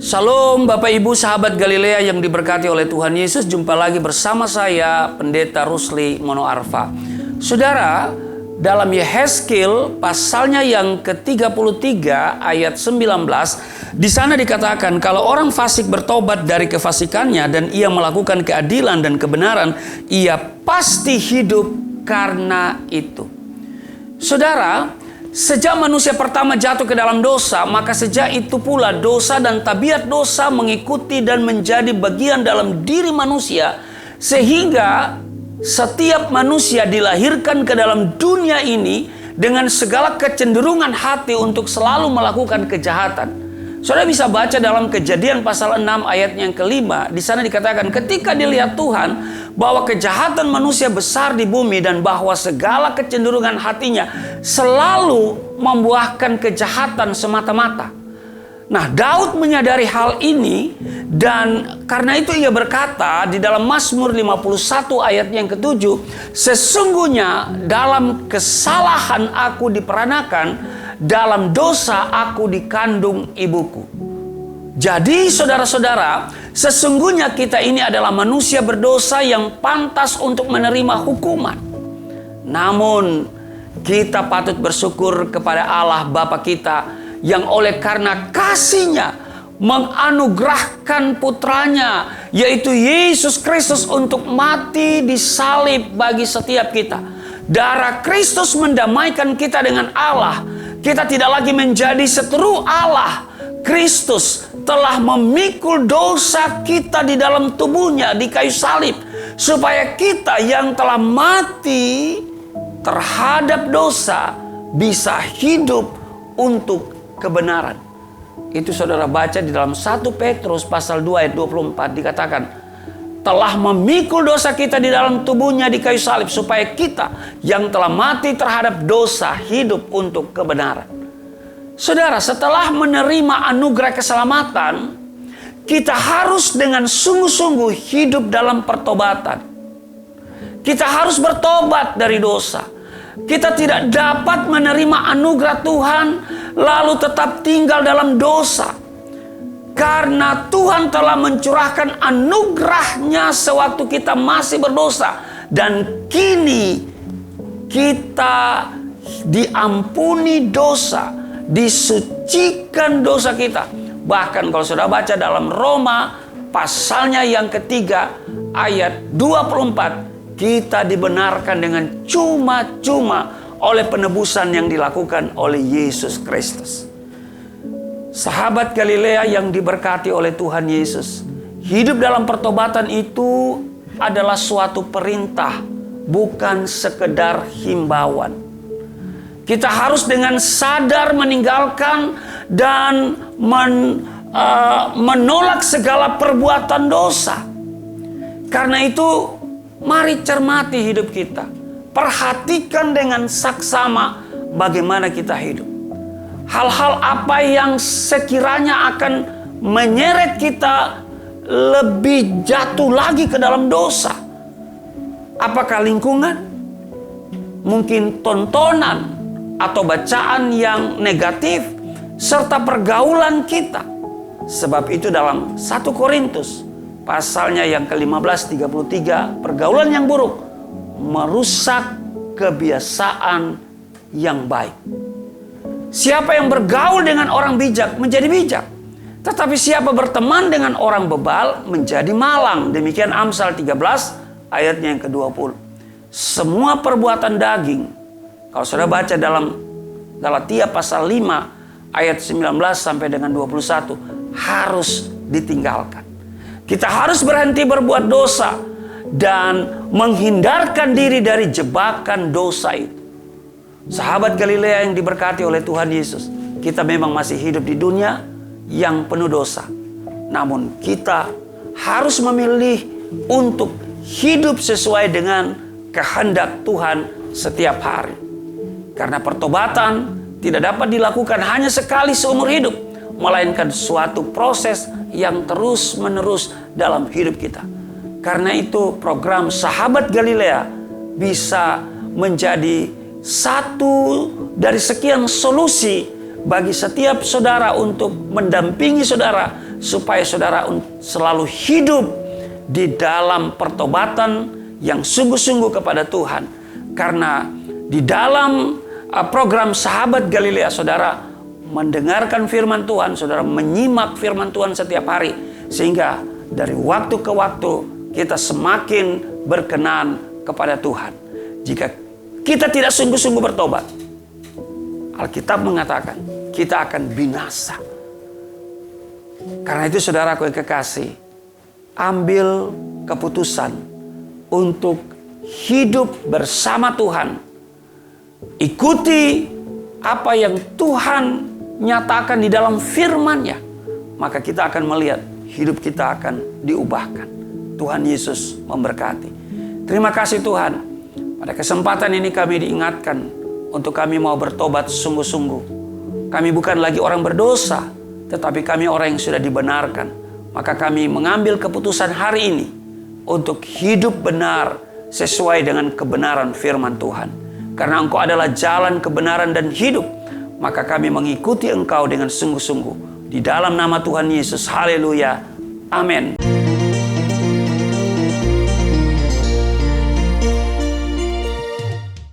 Shalom Bapak Ibu sahabat Galilea yang diberkati oleh Tuhan Yesus. Jumpa lagi bersama saya Pendeta Rusli Monoarfa. Saudara, dalam Yehezkiel pasalnya yang ke-33 ayat 19, di sana dikatakan kalau orang fasik bertobat dari kefasikannya dan ia melakukan keadilan dan kebenaran, ia pasti hidup karena itu. Saudara, sejak manusia pertama jatuh ke dalam dosa, maka sejak itu pula dosa dan tabiat dosa mengikuti dan menjadi bagian dalam diri manusia, sehingga setiap manusia dilahirkan ke dalam dunia ini dengan segala kecenderungan hati untuk selalu melakukan kejahatan. Saudara bisa baca dalam Kejadian pasal 6 ayat yang ke-5. Di sana dikatakan ketika dilihat Tuhan bahwa kejahatan manusia besar di bumi dan bahwa segala kecenderungan hatinya selalu membuahkan kejahatan semata-mata. Nah, Daud menyadari hal ini dan karena itu ia berkata di dalam Mazmur 51 ayat yang ke-7, sesungguhnya dalam kesalahan aku diperanakan, dalam dosa aku dikandung ibuku. Jadi saudara-saudara, sesungguhnya kita ini adalah manusia berdosa yang pantas untuk menerima hukuman. Namun kita patut bersyukur kepada Allah Bapa kita yang oleh karena kasih-Nya menganugerahkan putranya, yaitu Yesus Kristus, untuk mati di salib bagi setiap kita. Darah Kristus mendamaikan kita dengan Allah. Kita tidak lagi menjadi seteru Allah. Kristus telah memikul dosa kita di dalam tubuhnya di kayu salib, supaya kita yang telah mati terhadap dosa bisa hidup untuk kebenaran. Itu saudara baca di dalam 1 Petrus pasal 2 ayat 24 dikatakan, telah memikul dosa kita di dalam tubuhnya di kayu salib, supaya kita yang telah mati terhadap dosa hidup untuk kebenaran. Saudara, setelah menerima anugerah keselamatan, kita harus dengan sungguh-sungguh hidup dalam pertobatan. Kita harus bertobat dari dosa. Kita tidak dapat menerima anugerah Tuhan lalu tetap tinggal dalam dosa. Karena Tuhan telah mencurahkan anugerah-Nya sewaktu kita masih berdosa. Dan kini kita diampuni dosa, disucikan dosa kita. Bahkan kalau sudah baca dalam Roma pasalnya yang ketiga ayat 24, kita dibenarkan dengan cuma-cuma oleh penebusan yang dilakukan oleh Yesus Kristus. Sahabat Galilea yang diberkati oleh Tuhan Yesus, hidup dalam pertobatan itu adalah suatu perintah, bukan sekedar himbauan. Kita harus dengan sadar meninggalkan dan menolak segala perbuatan dosa. Karena itu, mari cermati hidup kita. Perhatikan dengan saksama bagaimana kita hidup. Hal-hal apa yang sekiranya akan menyeret kita lebih jatuh lagi ke dalam dosa? Apakah lingkungan? Mungkin tontonan atau bacaan yang negatif, serta pergaulan kita. Sebab itu dalam 1 Korintus pasalnya yang ke-15 33, pergaulan yang buruk merusak kebiasaan yang baik. Siapa yang bergaul dengan orang bijak menjadi bijak, tetapi siapa berteman dengan orang bebal menjadi malang. Demikian Amsal 13 ayatnya yang ke-20. Semua perbuatan daging, kalau saudara baca dalam Galatia pasal 5 ayat 19 sampai dengan 21, harus ditinggalkan. Kita harus berhenti berbuat dosa dan menghindarkan diri dari jebakan dosa itu. Sahabat Galilea yang diberkati oleh Tuhan Yesus, kita memang masih hidup di dunia yang penuh dosa. Namun kita harus memilih untuk hidup sesuai dengan kehendak Tuhan setiap hari. Karena pertobatan tidak dapat dilakukan hanya sekali seumur hidup, melainkan suatu proses yang terus-menerus dalam hidup kita. Karena itu program Sahabat Galilea bisa menjadi satu dari sekian solusi bagi setiap saudara untuk mendampingi saudara supaya saudara selalu hidup di dalam pertobatan yang sungguh-sungguh kepada Tuhan. Karena di dalam program Sahabat Galilea, saudara mendengarkan firman Tuhan, saudara menyimak firman Tuhan setiap hari, sehingga dari waktu ke waktu kita semakin berkenan kepada Tuhan. Jika kita tidak sungguh-sungguh bertobat, Alkitab mengatakan kita akan binasa. Karena itu saudaraku yang kekasih, ambil keputusan untuk hidup bersama Tuhan. Ikuti apa yang Tuhan nyatakan di dalam firman-Nya. Maka kita akan melihat hidup kita akan diubahkan. Tuhan Yesus memberkati. Terima kasih Tuhan. Pada kesempatan ini kami diingatkan untuk kami mau bertobat sungguh-sungguh. Kami bukan lagi orang berdosa, tetapi kami orang yang sudah dibenarkan. Maka kami mengambil keputusan hari ini untuk hidup benar sesuai dengan kebenaran firman Tuhan. Karena Engkau adalah jalan kebenaran dan hidup, maka kami mengikuti Engkau dengan sungguh-sungguh. Di dalam nama Tuhan Yesus, haleluya, amin.